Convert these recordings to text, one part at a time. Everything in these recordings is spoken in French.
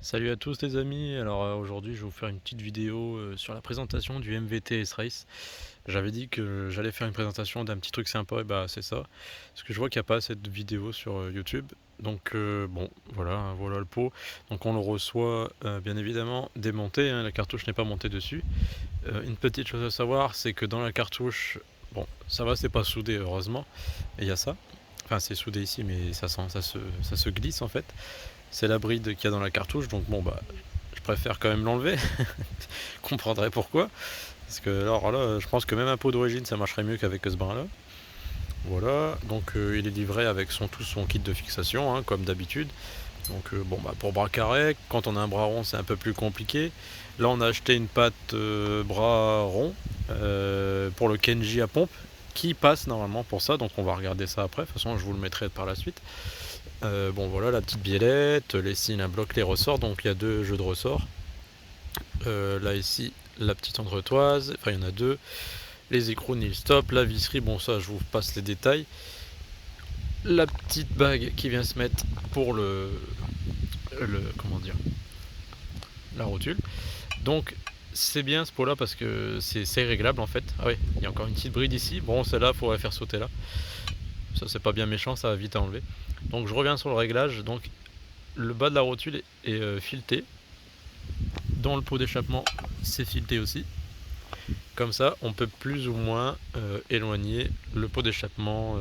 Salut à tous les amis, alors aujourd'hui je vais vous faire une petite vidéo sur la présentation du MVT S-Race. J'avais dit que j'allais faire une présentation d'un petit truc sympa, et bah c'est ça. Parce que je vois qu'il n'y a pas assez de vidéos sur YouTube. Donc bon, voilà, voilà le pot. Donc on le reçoit bien évidemment démonté, hein, la cartouche n'est pas montée dessus. Une petite chose à savoir, c'est que dans la cartouche, bon ça va, c'est pas soudé heureusement, et il y a ça. Enfin c'est soudé ici mais ça se glisse en fait. C'est la bride qu'il y a dans la cartouche, donc bon bah je préfère quand même l'enlever. Vous comprendrez pourquoi. Parce que alors là, je pense que même un pot d'origine ça marcherait mieux qu'avec ce brin là. Voilà, donc il est livré avec tout son kit de fixation, hein, comme d'habitude. Donc bon bah pour bras carré, quand on a un bras rond c'est un peu plus compliqué. Là on a acheté une patte bras rond pour le Kenji à pompe qui passe normalement pour ça, donc on va regarder ça après. De toute façon je vous le mettrai par la suite. Bon voilà la petite biellette, les signes, un bloc, les ressorts, donc il y a deux jeux de ressorts. Là ici la petite entretoise, enfin il y en a deux, les écrous nil stop, la visserie, bon ça je vous passe les détails. La petite bague qui vient se mettre pour comment dire, la rotule. Donc c'est bien ce pot là parce que c'est réglable en fait. Ah oui, il y a encore une petite bride ici, bon celle-là il faudrait faire sauter là. Ça c'est pas bien méchant, ça va vite à enlever. Donc je reviens sur le réglage, donc le bas de la rotule est fileté. Dans le pot d'échappement, c'est fileté aussi. Comme ça, on peut plus ou moins éloigner le pot d'échappement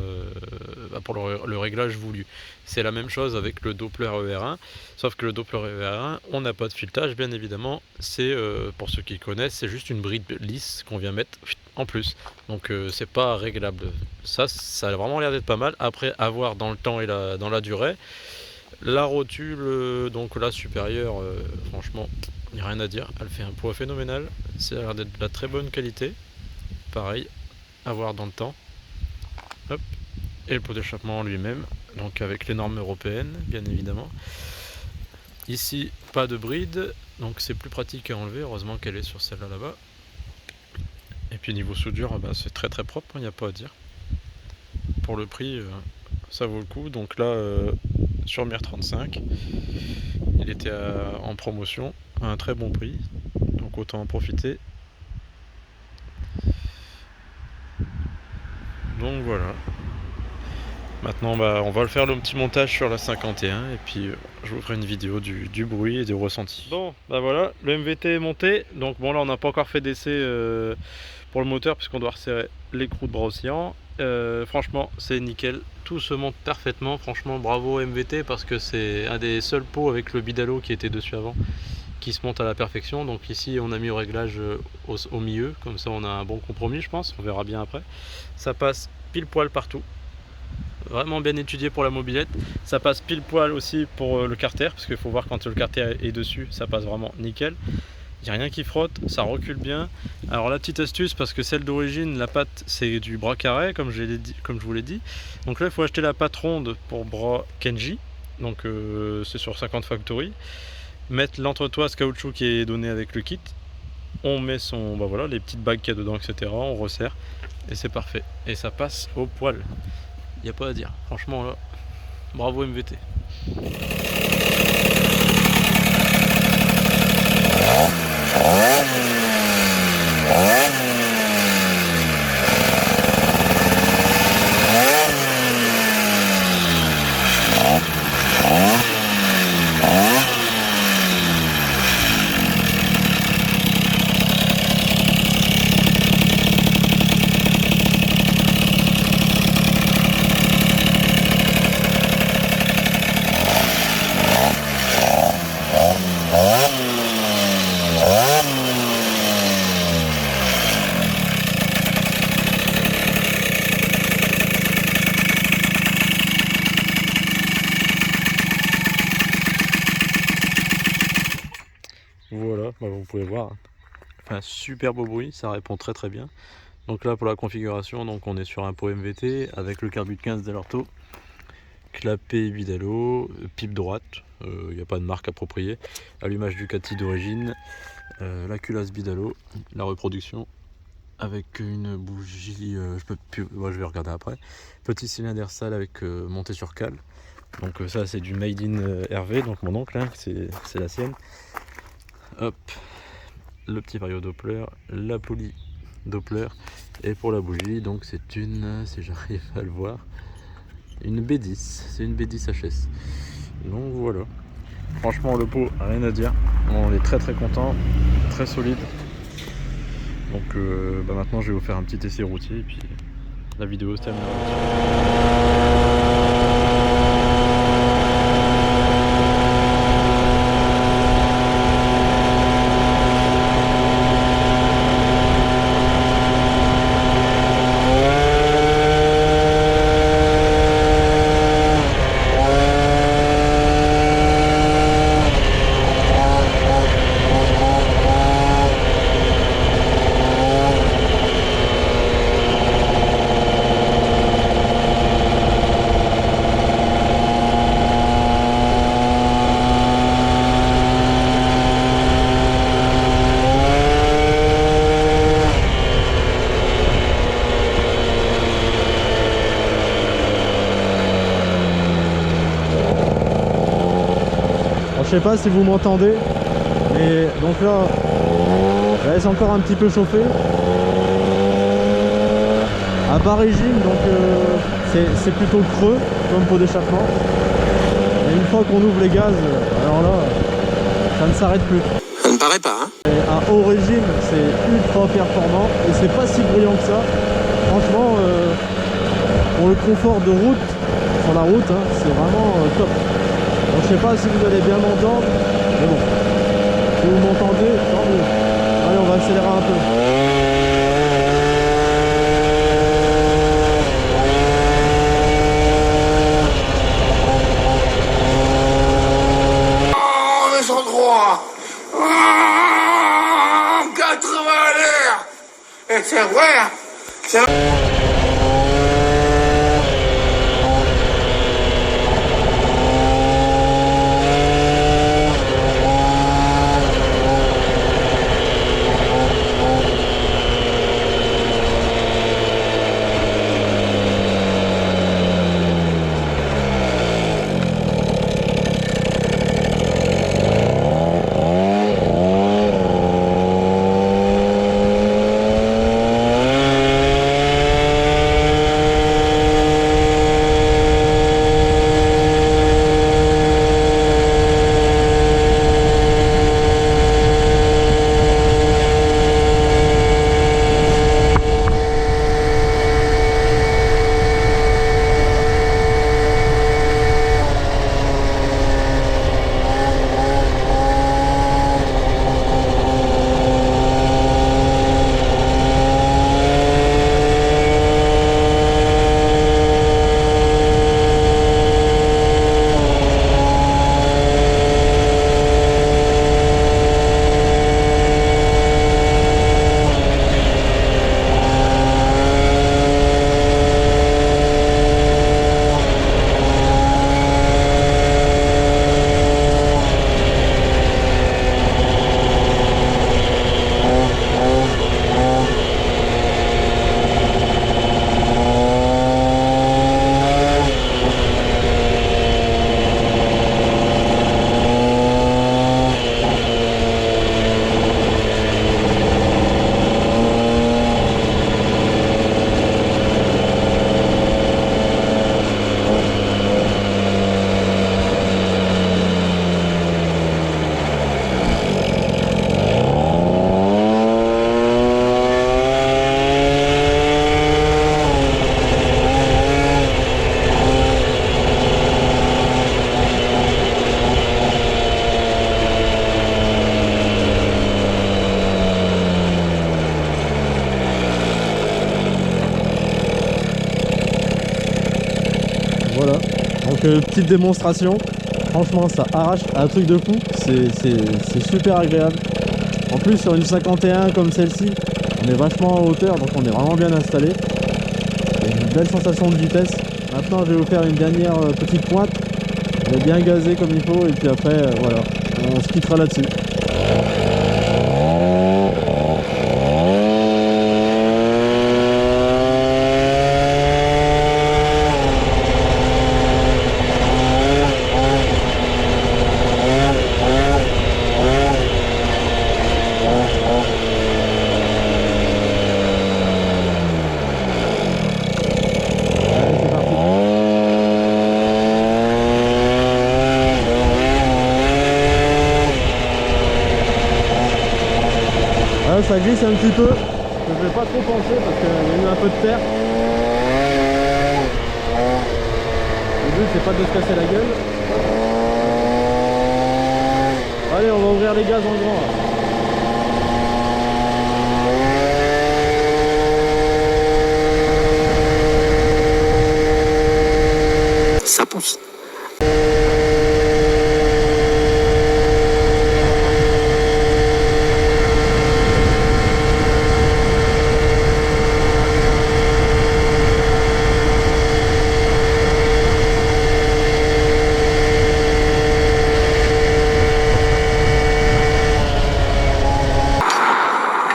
pour le réglage voulu. C'est la même chose avec le Doppler ER1, sauf que le Doppler ER1, on n'a pas de filetage, bien évidemment. C'est, pour ceux qui connaissent, c'est juste une bride lisse qu'on vient mettre en plus. Donc c'est pas réglable. Ça a vraiment l'air d'être pas mal. Après, à voir dans le temps et dans la durée. La rotule, donc là supérieure, franchement, il n'y a rien à dire. Elle fait un poids phénoménal. Ça a l'air d'être de la très bonne qualité. Pareil, à voir dans le temps. Hop. Et le pot d'échappement lui-même, donc avec les normes européennes, bien évidemment. Ici, pas de bride, donc c'est plus pratique à enlever. Heureusement qu'elle est sur celle-là là-bas. Et puis niveau soudure, bah, c'est très très propre, il n'y a pas à dire. Pour le prix, ça vaut le coup. Donc là, sur MIR35, il était en promotion à un très bon prix, donc autant en profiter. Donc voilà. Maintenant bah, on va le faire le petit montage sur la 51 et puis je vous ferai une vidéo du bruit et du ressenti. Bon bah voilà, le MVT est monté. Donc bon là on n'a pas encore fait d'essai pour le moteur puisqu'on doit resserrer l'écrou de bras oscillant. Franchement c'est nickel, tout se monte parfaitement. Franchement bravo MVT parce que c'est un des seuls pots avec le bidalo qui était dessus avant qui se monte à la perfection. Donc ici on a mis au réglage au milieu, comme ça on a un bon compromis je pense, on verra bien après. Ça passe pile poil partout, vraiment bien étudié pour la mobilette. Ça passe pile poil aussi pour le carter, parce qu'il faut voir quand le carter est dessus, ça passe vraiment nickel. Il n'y a rien qui frotte, ça recule bien. Alors la petite astuce, parce que celle d'origine, la patte c'est du bras carré, comme je vous l'ai dit. Donc là il faut acheter la patte ronde pour bras Kenji, donc c'est sur 50 Factory. Mettre l'entretoise caoutchouc qui est donné avec le kit. On met bah voilà, les petites bagues qu'il y a dedans, etc. On resserre et c'est parfait. Et ça passe au poil. Il n'y a pas à dire. Franchement là, bravo MVT. Voilà, bah vous pouvez voir. Enfin, super beau bruit, ça répond très très bien. Donc là pour la configuration, donc on est sur un pot MVT avec le carbut 15 d'Alerto, clapet bidalo, pipe droite, il n'y a pas de marque appropriée, allumage Ducati d'origine, la culasse bidalo, la reproduction avec une bougie, je vais regarder après, petit cylindre sale avec montée sur cale, Donc ça c'est du Made in Hervé, donc mon oncle, hein, c'est la sienne. Hop, le petit vario Doppler, la poulie Doppler. Et pour la bougie, donc c'est une, si j'arrive à le voir, une B10, c'est une B10 HS. Donc voilà, franchement le pot, rien à dire, on est très content, très solide. Donc maintenant je vais vous faire un petit essai routier et puis la vidéo se termine. Je sais pas si vous m'entendez, mais donc là, je laisse encore un petit peu chauffer. À bas régime, donc c'est plutôt creux comme pot d'échappement. Et une fois qu'on ouvre les gaz, alors là, ça ne s'arrête plus. Ça ne paraît pas, hein? Et à haut régime, c'est ultra performant et c'est pas si bruyant que ça. Franchement, pour le confort de route, sur la route, hein, c'est vraiment top. Donc, je sais pas si vous allez bien m'entendre, mais bon, si vous m'entendez, tant mieux. Allez, on va accélérer un peu. Oh, les endroits! 80 à l'heure! Et c'est vrai, hein? C'est vrai. Voilà, donc petite démonstration, franchement ça arrache un truc de fou, c'est super agréable. En plus sur une 51 comme celle-ci, on est vachement en hauteur, donc on est vraiment bien installé. Et une belle sensation de vitesse. Maintenant je vais vous faire une dernière petite pointe, on est bien gazé comme il faut et puis après voilà, on se quittera là-dessus. Là ça glisse un petit peu. Je vais pas trop pencher parce qu'il y a eu un peu de terre. Le but c'est pas de se casser la gueule. Allez, on va ouvrir les gaz en grand là. Ça pousse.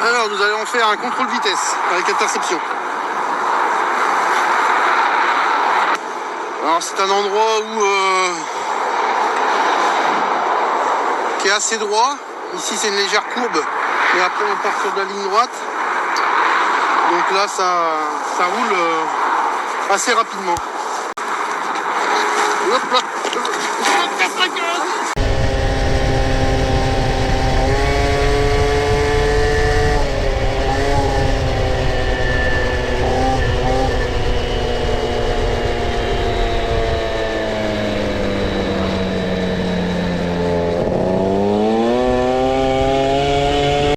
Alors nous allons faire un contrôle vitesse avec interception. Alors c'est un endroit où qui est assez droit. Ici c'est une légère courbe, mais après on part sur de la ligne droite. Donc là ça roule assez rapidement. Hop là.